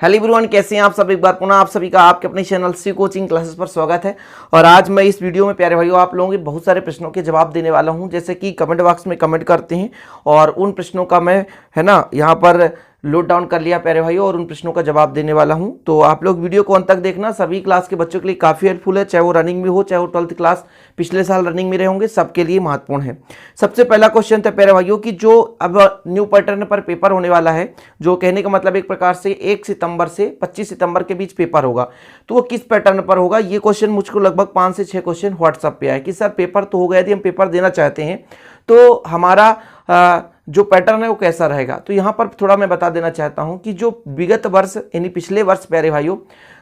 Hello everyone, कैसे हैं आप सब। एक बार पुनः आप सभी का आपके अपने चैनल सी कोचिंग क्लासेस पर स्वागत है। और आज मैं इस वीडियो में प्यारे भाइयों आप लोगों के बहुत सारे प्रश्नों के जवाब देने वाला हूं, जैसे कि कमेंट बॉक्स में कमेंट करते हैं और उन प्रश्नों का मैं यहाँ पर नोट डाउन कर लिया प्यारे भाइयों और उन प्रश्नों का जवाब देने वाला हूं। तो आप लोग वीडियो को अंत तक देखना, सभी क्लास के बच्चों के लिए काफ़ी हेल्पफुल है, चाहे वो रनिंग में हो चाहे वो 12th क्लास पिछले साल रनिंग में रहे होंगे, सबके लिए महत्वपूर्ण है। सबसे पहला क्वेश्चन था प्यारे भाइयों कि जो अब न्यू पैटर्न पर पेपर होने वाला है, जो कहने का मतलब एक प्रकार से 1 सितंबर से 25 सितंबर के बीच पेपर होगा, तो वो किस पैटर्न पर होगा। ये क्वेश्चन मुझको लगभग 5 से 6 क्वेश्चन व्हाट्सएप पे आए कि सर पेपर तो हो गया, यदि हम पेपर देना चाहते हैं तो हमारा जो पैटर्न है वो कैसा रहेगा। तो यहाँ पर थोड़ा मैं बता देना चाहता हूँ कि जो विगत वर्ष यानी पिछले वर्ष प्यारे भाइयों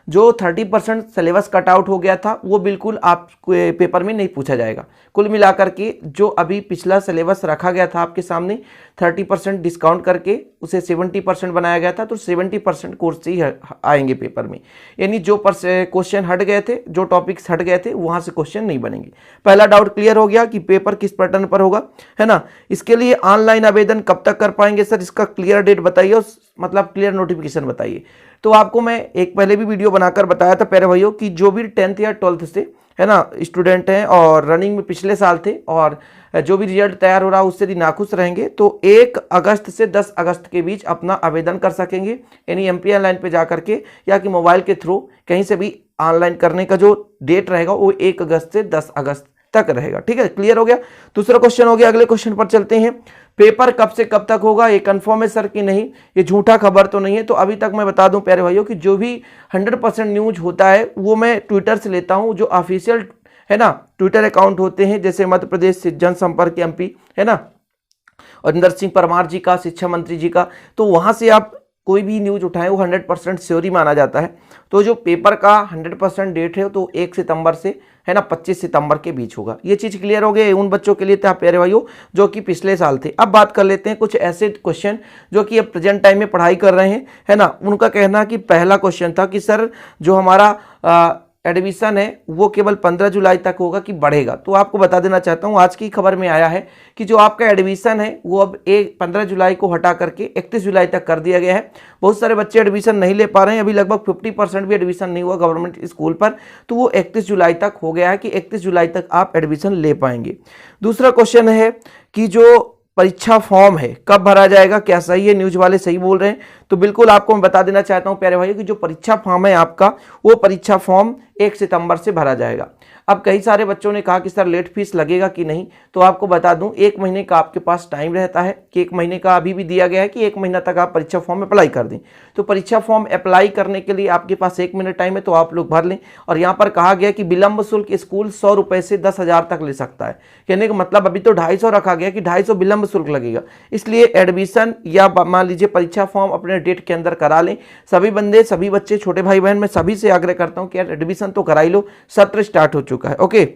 जो 30% सिलेबस कट आउट हो गया था वो बिल्कुल आप पेपर में नहीं पूछा जाएगा। कुल मिलाकर के जो अभी पिछला सिलेबस रखा गया था आपके सामने 30% डिस्काउंट करके उसे 70% बनाया गया था, तो 70% कोर्स ही आएंगे पेपर में, यानी जो क्वेश्चन हट गए थे, जो टॉपिक्स हट गए थे वहाँ से क्वेश्चन नहीं बनेंगे। पहला डाउट क्लियर हो गया कि पेपर किस पैटर्न पर होगा, है ना। इसके लिए ऑनलाइन आवेदन कब तक कर पाएंगे सर, इसका क्लियर डेट बताइए, मतलब क्लियर नोटिफिकेशन बताइए। तो आपको मैं एक पहले भी वीडियो बनाकर बताया था प्यारे भाइयों कि जो भी 10th या 12th से है ना स्टूडेंट हैं और रनिंग में पिछले साल थे और जो भी रिजल्ट तैयार हो रहा है उससे यदि नाखुश रहेंगे तो 1 अगस्त से 10 अगस्त के बीच अपना आवेदन कर सकेंगे, यानी एमपी ऑनलाइन पे जा करके या कि मोबाइल के थ्रू कहीं से भी ऑनलाइन करने का जो डेट रहेगा वो 1 अगस्त से 10 अगस्त तक रहेगा। ठीक है, क्लियर हो गया। दूसरा क्वेश्चन हो गया, अगले क्वेश्चन पर चलते हैं। पेपर कब से कब तक होगा, ये कंफर्म है सर कि नहीं, ये झूठा खबर तो नहीं है। तो अभी तक मैं बता दूं प्यारे भाइयों कि जो भी 100% न्यूज होता है वो मैं ट्विटर से लेता हूं, जो ऑफिशियल है ना ट्विटर अकाउंट होते हैं, जैसे मध्य प्रदेश जनसंपर्क एमपी है ना और इंदर सिंह परमार जी का, शिक्षा मंत्री जी का, तो वहां से आप कोई भी न्यूज उठाएं वो 100% श्योर ही माना जाता है। तो जो पेपर का 100% डेट है तो 1 सितंबर से है ना 25 सितंबर के बीच होगा। ये चीज क्लियर हो गई उन बच्चों के लिए था प्यारे भाइयों जो कि पिछले साल थे। अब बात कर लेते हैं कुछ ऐसे क्वेश्चन जो कि अब प्रेजेंट टाइम में पढ़ाई कर रहे हैं, है ना। उनका कहना कि पहला क्वेश्चन था कि सर जो हमारा एडमिशन है वो केवल 15 जुलाई तक होगा कि बढ़ेगा। तो आपको बता देना चाहता हूँ, आज की खबर में आया है कि जो आपका एडमिशन है वो अब 15 जुलाई को हटा करके 31 जुलाई तक कर दिया गया है। बहुत सारे बच्चे एडमिशन नहीं ले पा रहे हैं, अभी लगभग 50% भी एडमिशन नहीं हुआ गवर्नमेंट स्कूल पर, तो वो 31 जुलाई तक हो गया है कि 31 जुलाई तक आप एडमिशन ले पाएंगे। दूसरा क्वेश्चन है कि जो परीक्षा फॉर्म है कब भरा जाएगा, क्या सही है, न्यूज वाले सही बोल रहे हैं। तो बिल्कुल आपको मैं बता देना चाहता हूं प्यारे भाइयों कि जो परीक्षा फॉर्म है आपका वो परीक्षा फॉर्म 1 सितंबर से भरा जाएगा। अब कई सारे बच्चों ने कहा कि सर लेट फीस लगेगा कि नहीं, तो आपको बता दूं 1 महीने का आपके पास टाइम रहता है कि 1 महीने का अभी भी दिया गया है कि 1 महीना तक आप परीक्षा फॉर्म अप्लाई कर दें। तो परीक्षा फॉर्म अप्लाई करने के लिए आपके पास 1 महीना टाइम है, तो आप लोग भर लें। और यहाँ पर कहा गया कि विलंब शुल्क स्कूल 100 रुपए से 10,000 तक ले सकता है, कहने का मतलब अभी तो 250 रखा गया कि 250 विलंब शुल्क लगेगा। इसलिए एडमिशन या मान लीजिए परीक्षा फॉर्म अपने डेट के अंदर करा लें। सभी बंदे, सभी बच्चे, छोटे भाई बहन, मैं सभी से आग्रह करता हूं कि यार एडमिशन तो करा ही लो, सत्र स्टार्ट हो चुका है। ओके,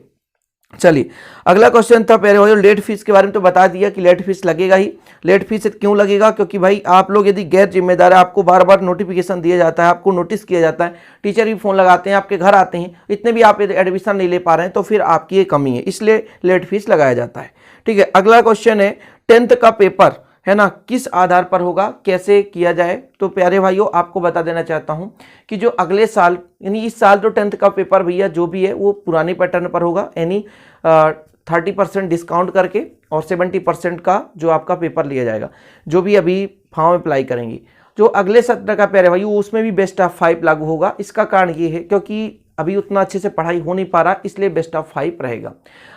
चलिए अगला क्वेश्चन था प्यारे भाइयों लेट फीस के बारे में। तो बता दिया कि लेट फीस लगेगा ही। लेट फीस क्यों लगेगा, क्योंकि भाई आप लोग यदि गैर जिम्मेदार है, आपको बार बार नोटिफिकेशन दिया जाता है, आपको नोटिस किया जाता है, टीचर भी फोन लगाते हैं, आपके घर आते हैं, इतने भी आप एडमिशन नहीं ले पा रहे हैं तो फिर आपकी ये कमी है, इसलिए लेट फीस लगाया जाता है। ठीक है, अगला क्वेश्चन है 10th का पेपर है ना किस आधार पर होगा, कैसे किया जाए। तो प्यारे भाइयों आपको बता देना चाहता हूं कि जो अगले साल यानी इस साल जो 10th का पेपर भैया जो भी है वो पुराने पैटर्न पर होगा, यानी 30% डिस्काउंट करके और 70% का जो आपका पेपर लिया जाएगा, जो भी अभी फॉर्म अप्लाई करेंगे। जो अगले सत्र का प्यारे भाइयों उसमें भी बेस्ट ऑफ 5 लागू होगा। इसका कारण ये है क्योंकि अभी उतना अच्छे से पढ़ाई हो नहीं पा रहा, इसलिए बेस्ट ऑफ 5 रहेगा।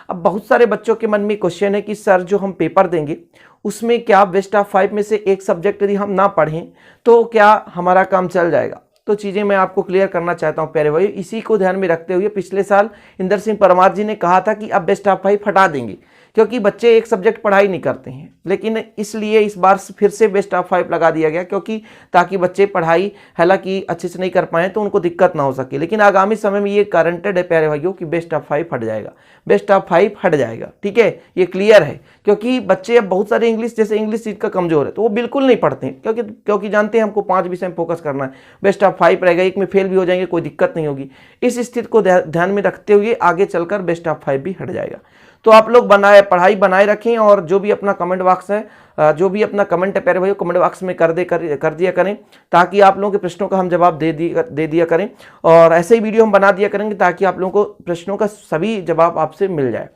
अब बहुत सारे बच्चों के मन में क्वेश्चन है कि सर जो हम पेपर देंगे उसमें क्या बेस्ट ऑफ 5 में से एक सब्जेक्ट यदि हम ना पढ़ें तो क्या हमारा काम चल जाएगा। तो चीज़ें मैं आपको क्लियर करना चाहता हूं प्यारे भाई। इसी को ध्यान में रखते हुए पिछले साल इंदर सिंह परमार जी ने कहा था कि अब बेस्ट ऑफ 5 हटा देंगे क्योंकि बच्चे एक सब्जेक्ट पढ़ाई नहीं करते हैं, लेकिन इसलिए इस बार फिर से बेस्ट ऑफ 5 लगा दिया गया क्योंकि ताकि बच्चे पढ़ाई हालांकि अच्छे से नहीं कर पाए तो उनको दिक्कत ना हो सके। लेकिन आगामी समय में ये गारंटेड है प्यारे भाइयों कि बेस्ट ऑफ 5 हट जाएगा, बेस्ट ऑफ 5 हट जाएगा। ठीक है, ये क्लियर है क्योंकि बच्चे अब बहुत सारे इंग्लिश, जैसे इंग्लिश सीट का कमजोर है तो वो बिल्कुल नहीं पढ़ते हैं क्योंकि जानते हैं हमको 5 विषय में फोकस करना है। बेस्ट ऑफ 5 रहेगा, एक में फेल भी हो जाएंगे कोई दिक्कत नहीं होगी। इस स्थिति को ध्यान में रखते हुए आगे चलकर बेस्ट ऑफ 5 भी हट जाएगा। तो आप लोग पढ़ाई बनाए रखें और जो भी अपना कमेंट बॉक्स है, जो भी अपना कमेंट है प्यारे भाइयों, कमेंट बॉक्स में कर दिया करें, ताकि आप लोगों के प्रश्नों का हम जवाब दे दिया करें। और ऐसे ही वीडियो हम बना दिया करेंगे ताकि आप लोगों को प्रश्नों का सभी जवाब आपसे मिल जाए।